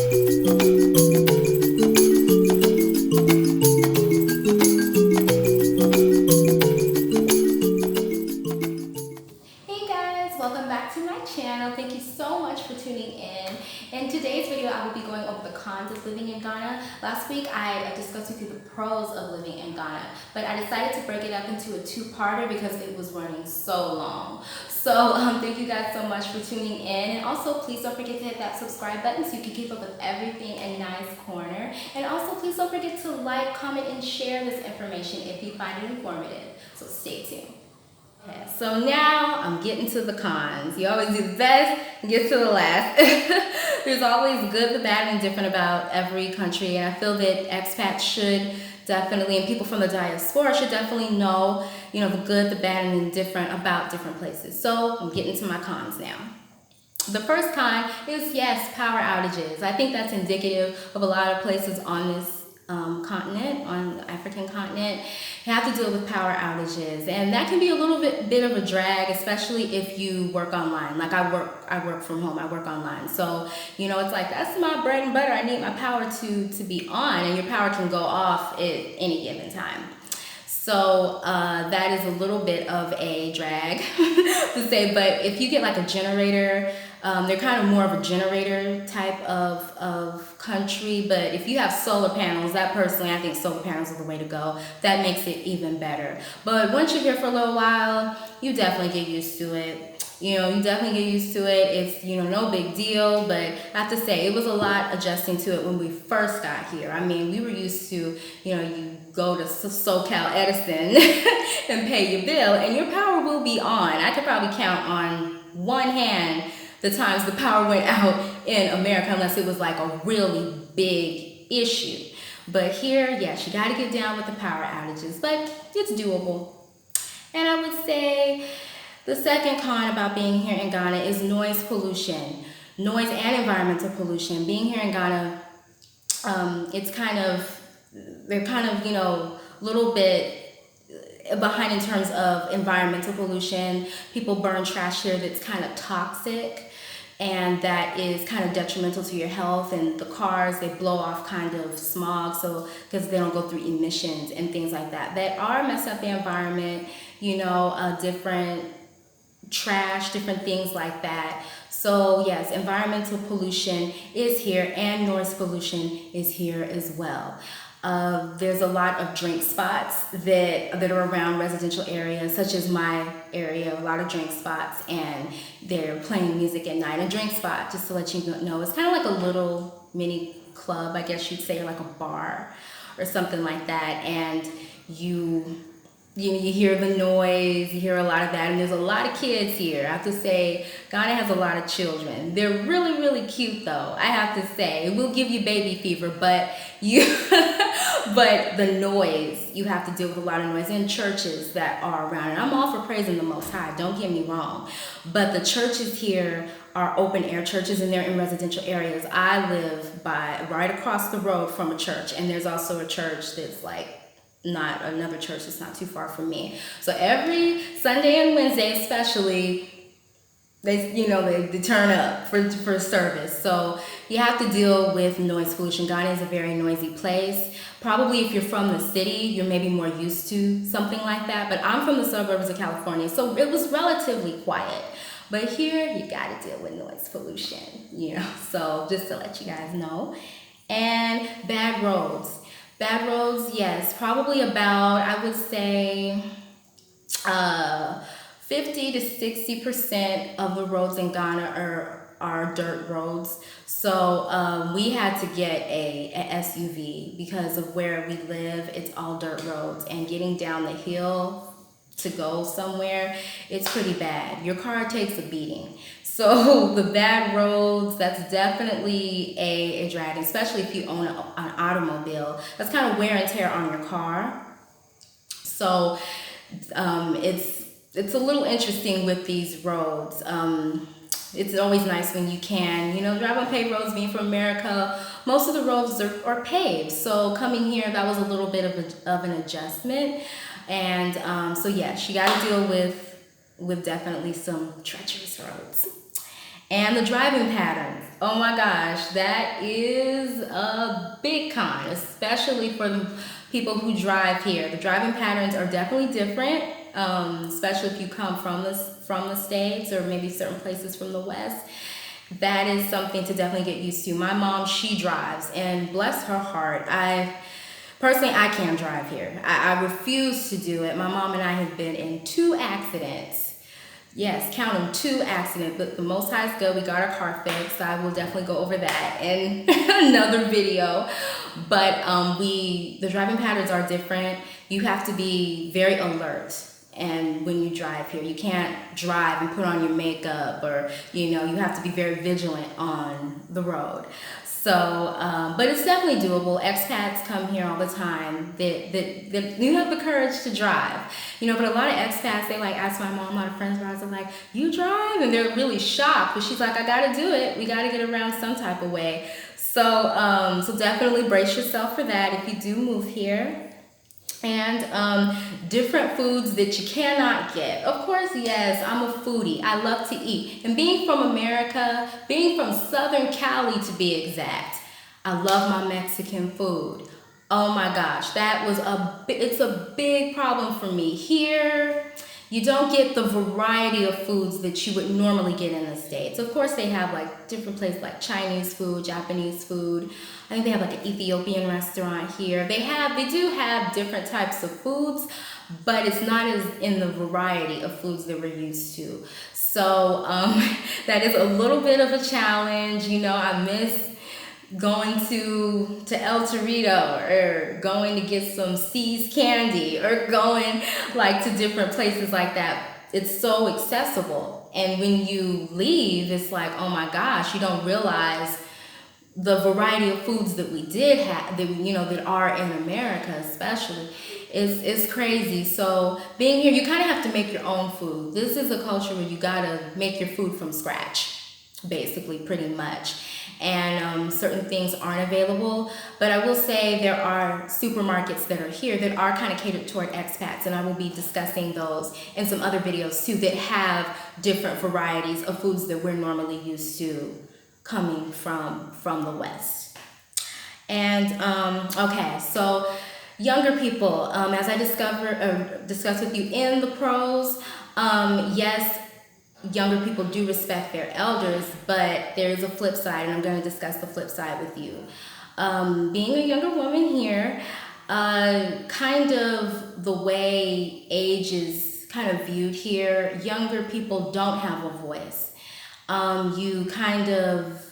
Welcome back to my channel. Thank you so much for tuning in. In today's video, I will be going over the cons of living in Ghana. Last week, I discussed with you the pros of living in Ghana, but I decided to break it up into a two-parter because it was running so long. So thank you guys so much for tuning in. And also, please don't forget to hit that subscribe button so you can keep up with everything in Nice Corner. And also, please don't forget to like, comment, and share this information if you find it informative. So stay tuned. Okay, so now I'm getting to the cons. You always do the best and get to the last. There's always good, the bad, and different about every country, and I feel that expats should definitely, and people from the diaspora should definitely know, the good, the bad, and indifferent about different places. So I'm getting to my cons now. The first con is, yes, power outages. I think that's indicative of a lot of places on this continent, on the African continent. You have to deal with power outages, and that can be a little bit of a drag, especially if you work online. Like I work from home, I work online. So, it's like, that's my bread and butter. I need my power to be on, and your power can go off at any given time. So that is a little bit of a drag to say, but if you get like a generator, they're kind of more of a generator type of country, but if you have solar panels, that personally, I think solar panels are the way to go. That makes it even better. But once you're here for a little while, you definitely get used to it. You definitely get used to it. It's, no big deal, but I have to say, it was a lot adjusting to it when we first got here. I mean, we were used to, you go to SoCal Edison and pay your bill, and your power will be on. I could probably count on one hand the times the power went out in America, unless it was like a really big issue. But here, yes, you got to get down with the power outages, but it's doable. And I would say the second con about being here in Ghana is noise pollution, noise and environmental pollution. Being here in Ghana, they're kind of, a little bit behind in terms of environmental pollution. People burn trash here that's kind of toxic, and that is kind of detrimental to your health. And the cars, they blow off kind of smog, so because they don't go through emissions and things like that are messing up the environment, different trash, different things like that. So yes, environmental pollution is here, and noise pollution is here as well. There's a lot of drink spots that are around residential areas, such as my area, a lot of drink spots, and they're playing music at night. A drink spot, just to let you know, it's kind of like a little mini club, I guess you'd say, or like a bar or something like that. And you hear the noise, you hear a lot of that, and there's a lot of kids here. I have to say, Ghana has a lot of children. They're really, really cute, though, I have to say. It will give you baby fever, but but the noise, you have to deal with a lot of noise in churches that are around. And I'm all for praising the Most High, don't get me wrong, but the churches here are open air churches, and they're in residential areas. I live right across the road from a church, and there's also a church that's like, not another church that's not too far from me. So every Sunday and Wednesday especially, they turn up for service. So you have to deal with noise pollution. Ghana is a very noisy place. Probably if you're from the city, you're maybe more used to something like that. But I'm from the suburbs of California, so it was relatively quiet. But here, you got to deal with noise pollution, So just to let you guys know. And bad roads. Bad roads, yes, probably about, I would say, 50 to 60% of the roads in Ghana are dirt roads. So we had to get a SUV because of where we live. It's all dirt roads, and getting down the hill to go somewhere, it's pretty bad. Your car takes a beating. So the bad roads, that's definitely a drag, especially if you own an automobile. That's kind of wear and tear on your car. So it's a little interesting with these roads. It's always nice when you can, drive on paved roads. Being from America, most of the roads are paved. So coming here, that was a little bit of an adjustment. And so yes, you got to deal with definitely some treacherous roads. And the driving patterns. Oh my gosh, that is a big con, especially for the people who drive here. The driving patterns are definitely different, especially if you come from the States or maybe certain places from the West. That is something to definitely get used to. My mom, she drives, and bless her heart, personally, I can't drive here. I refuse to do it. My mom and I have been in 2 accidents. Yes, count them, 2 accidents, but the Most High is good. We got our car fixed. I will definitely go over that in another video. But the driving patterns are different. You have to be very alert. And when you drive here, you can't drive and put on your makeup, or you have to be very vigilant on the road. So, but it's definitely doable. Expats come here all the time that you have the courage to drive, but a lot of expats, they like ask my mom, a lot of friends of ours are like, you drive? And they're really shocked, but she's like, I gotta do it. We gotta get around some type of way. So, so definitely brace yourself for that if you do move here. And different foods that you cannot get. Of course, yes, I'm a foodie. I love to eat. And being from America, being from Southern Cali to be exact, I love my Mexican food. Oh my gosh, it's a big problem for me. Here, you don't get the variety of foods that you would normally get in the States. Of course, they have like different places like Chinese food, Japanese food. I think they have like an Ethiopian restaurant here. They do have different types of foods, but it's not as in the variety of foods that we're used to. So that is a little bit of a challenge. I miss going to El Torito, or going to get some C's candy, or going like to different places like that. It's so accessible, and when you leave, it's like, oh my gosh, you don't realize the variety of foods that we did have, that are in America especially. Is crazy. So being here, you kind of have to make your own food. This is a culture where you gotta make your food from scratch, basically, pretty much. And certain things aren't available, but I will say there are supermarkets that are here that are kind of catered toward expats, and I will be discussing those in some other videos too, that have different varieties of foods that we're normally used to coming from the West. And okay, so younger people, as I discussed with you in the pros, yes, younger people do respect their elders, but there's a flip side, and I'm going to discuss the flip side with you. Being a younger woman here, kind of the way age is kind of viewed here, younger people don't have a voice. You kind of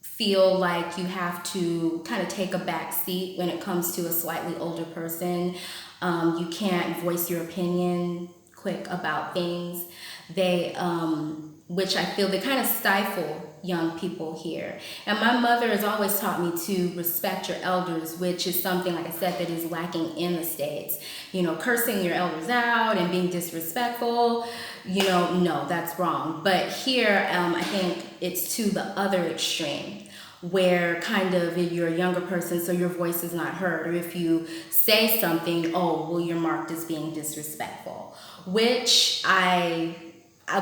feel like you have to kind of take a back seat when it comes to a slightly older person. You can't voice your opinion quick about things. Which I feel they kind of stifle young people here. And my mother has always taught me to respect your elders, which is something, like I said, that is lacking in the States. Cursing your elders out and being disrespectful, no, that's wrong. But here, I think it's to the other extreme, where kind of if you're a younger person, so your voice is not heard, or if you say something, oh, well, you're marked as being disrespectful, which I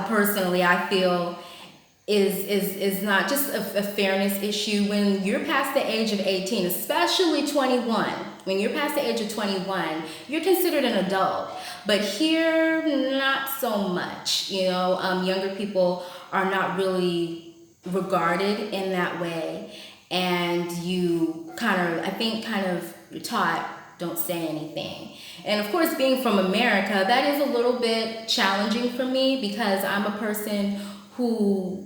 personally, I feel is not just a fairness issue. When you're past the age of 18, especially 21, when you're past the age of 21, you're considered an adult. But here, not so much. Younger people are not really regarded in that way, and you kind of taught, don't say anything. And of course, being from America, that is a little bit challenging for me, because I'm a person who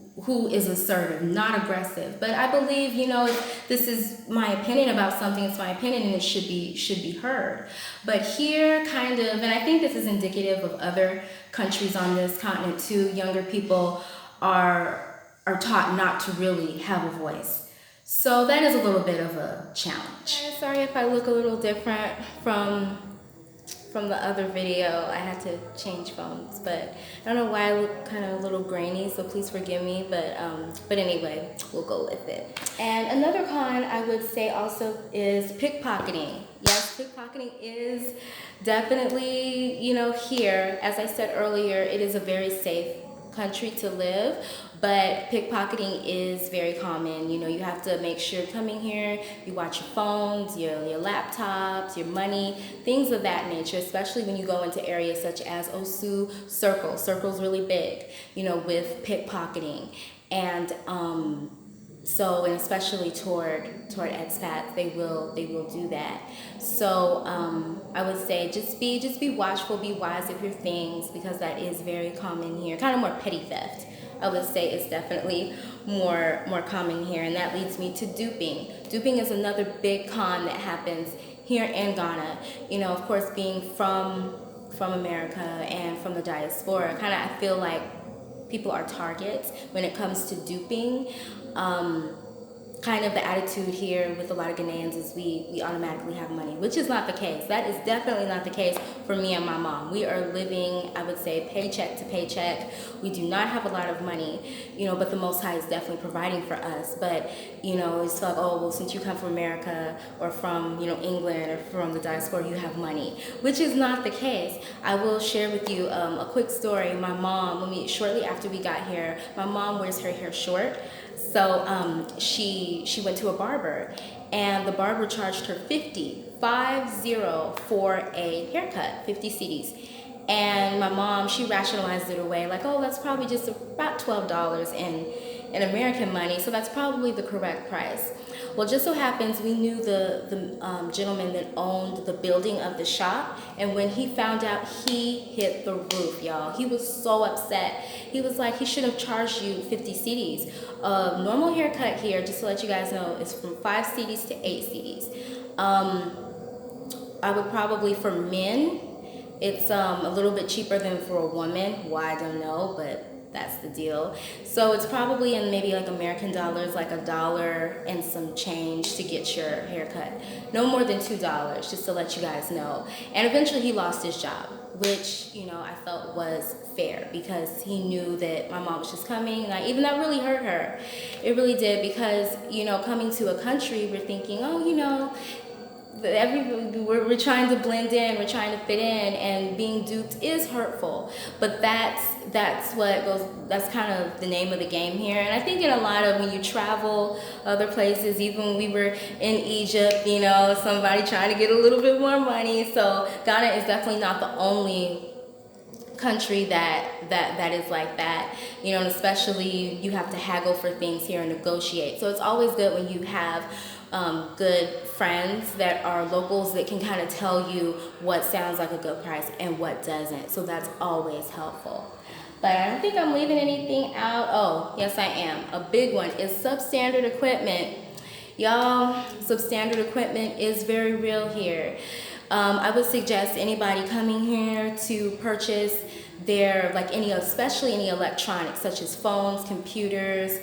is assertive, not aggressive. But I believe, if this is my opinion about something, it's my opinion, and it should be heard. But here, kind of, and I think this is indicative of other countries on this continent too, younger people are taught not to really have a voice. So that is a little bit of a challenge. Sorry if I look a little different from the other video. I had to change phones, but I don't know why I look kind of a little grainy, so please forgive me. But anyway, we'll go with it. And another con I would say also is pickpocketing. Yes, pickpocketing is definitely, here, as I said earlier, it is a very safe country to live, but pickpocketing is very common. You know, you have to make sure coming here, you watch your phones, your laptops, your money, things of that nature, especially when you go into areas such as Osu Circle. Circle's really big, you know, with pickpocketing. And so, and especially toward expats, they will do that. So I would say just be watchful, be wise of your things, because that is very common here. Kind of more petty theft, I would say, is definitely more common here, and that leads me to duping. Duping is another big con that happens here in Ghana. You know, of course, being from America and from the diaspora, kind of I feel like people are targets when it comes to duping. Kind of the attitude here with a lot of Ghanaians is we automatically have money, which is not the case. That is definitely not the case for me and my mom. We are living, I would say, paycheck to paycheck. We do not have a lot of money, you know, but the Most High is definitely providing for us. But, you know, it's like, oh, well, since you come from America or from, you know, England or from the diaspora, you have money, which is not the case. I will share with you a quick story. My mom, shortly after we got here, my mom wears her hair short. So she went to a barber, and the barber charged her 50 for a haircut, 50 cedis. And my mom, she rationalized it away, like, oh, that's probably just about $12 in American money, so that's probably the correct price. Well, just so happens we knew the gentleman that owned the building of the shop, and when he found out, he hit the roof, y'all. He was so upset. He was like, he should have charged you 50 cedis. Normal haircut here, just to let you guys know, is from 5 cedis to 8 cedis. I would probably, for men, it's a little bit cheaper than for a woman. Why, I don't know, but that's the deal. So it's probably in maybe like American dollars, like $1 and some change to get your haircut. No more than $2, just to let you guys know. And eventually he lost his job, which, you know, I felt was fair, because he knew that my mom was just coming. And even that really hurt her. It really did, because, you know, coming to a country, we're thinking, oh, you know, we're trying to blend in, we're trying to fit in, and being duped is hurtful. But that's kind of the name of the game here. And I think in a lot of, when you travel other places, even when we were in Egypt, you know, somebody trying to get a little bit more money. So Ghana is definitely not the only country that is like that, you know, and especially you have to haggle for things here and negotiate. So it's always good when you have good friends that are locals that can kind of tell you what sounds like a good price and what doesn't. So that's always helpful. But I don't think I'm leaving anything out. Oh, yes I am. A big one is substandard equipment. Y'all, substandard equipment is very real here. I would suggest anybody coming here to purchase especially any electronics, such as phones, computers,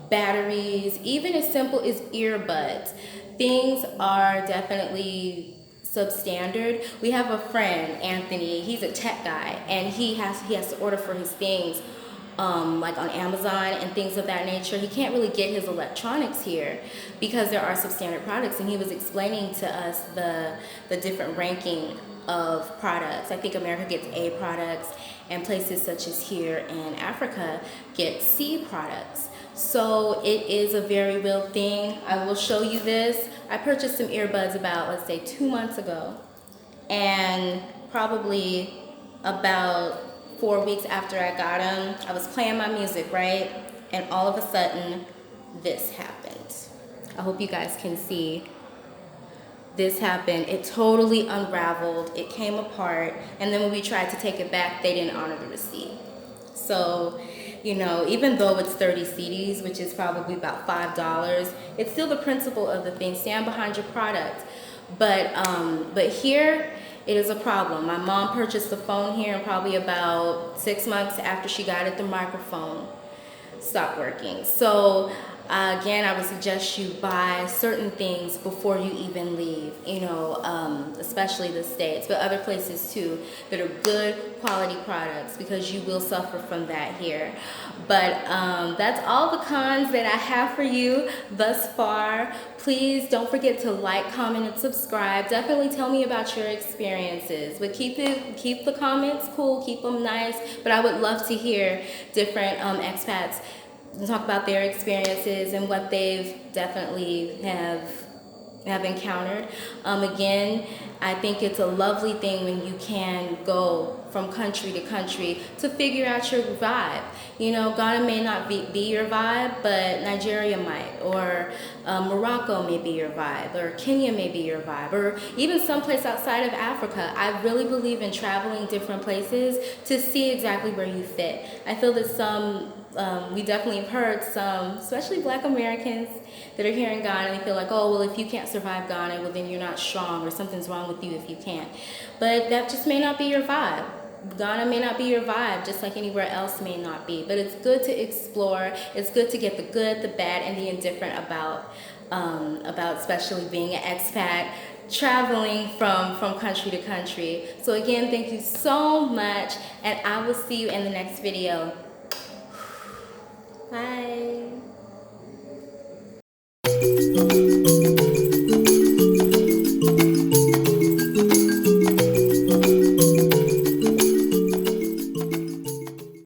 batteries, even as simple as earbuds. Things are definitely substandard. We have a friend, Anthony, he's a tech guy, and he has to order for his things like on Amazon and things of that nature. He can't really get his electronics here because there are substandard products, and he was explaining to us the different ranking of products. I think America gets A products, and places such as here in Africa get C products. So it is a very real thing. I will show you this. I purchased some earbuds about, let's say, 2 months ago, and probably about 4 weeks after I got them, I was playing my music, right? And all of a sudden, this happened. I hope you guys can see. This happened. It totally unraveled. It came apart. And then when we tried to take it back, they didn't honor the receipt. So, you know, even though it's 30 cedis, which is probably about $5, it's still the principle of the thing. Stand behind your product. But here, it is a problem. My mom purchased the phone here, and probably about 6 months after she got it, the microphone stopped working. So Again, I would suggest you buy certain things before you even leave, especially the States, but other places too, that are good quality products, because you will suffer from that here. But that's all the cons that I have for you thus far. Please don't forget to like, comment, and subscribe. Definitely tell me about your experiences, but keep the comments cool, keep them nice. But I would love to hear different expats talk about their experiences and what they've definitely have encountered. Again, I think it's a lovely thing when you can go from country to country to figure out your vibe. Ghana may not be your vibe, but Nigeria might, or Morocco may be your vibe, or Kenya may be your vibe, or even someplace outside of Africa. I really believe in traveling different places to see exactly where you fit. I feel that we definitely have heard some, especially Black Americans that are here in Ghana, they feel like, oh, well, if you can't survive Ghana, well, then you're not strong, or something's wrong with you if you can't. But that just may not be your vibe. Ghana may not be your vibe, just like anywhere else may not be. But it's good to explore. It's good to get the good, the bad, and the indifferent about especially being an expat, traveling from country to country. So again, thank you so much, and I will see you in the next video.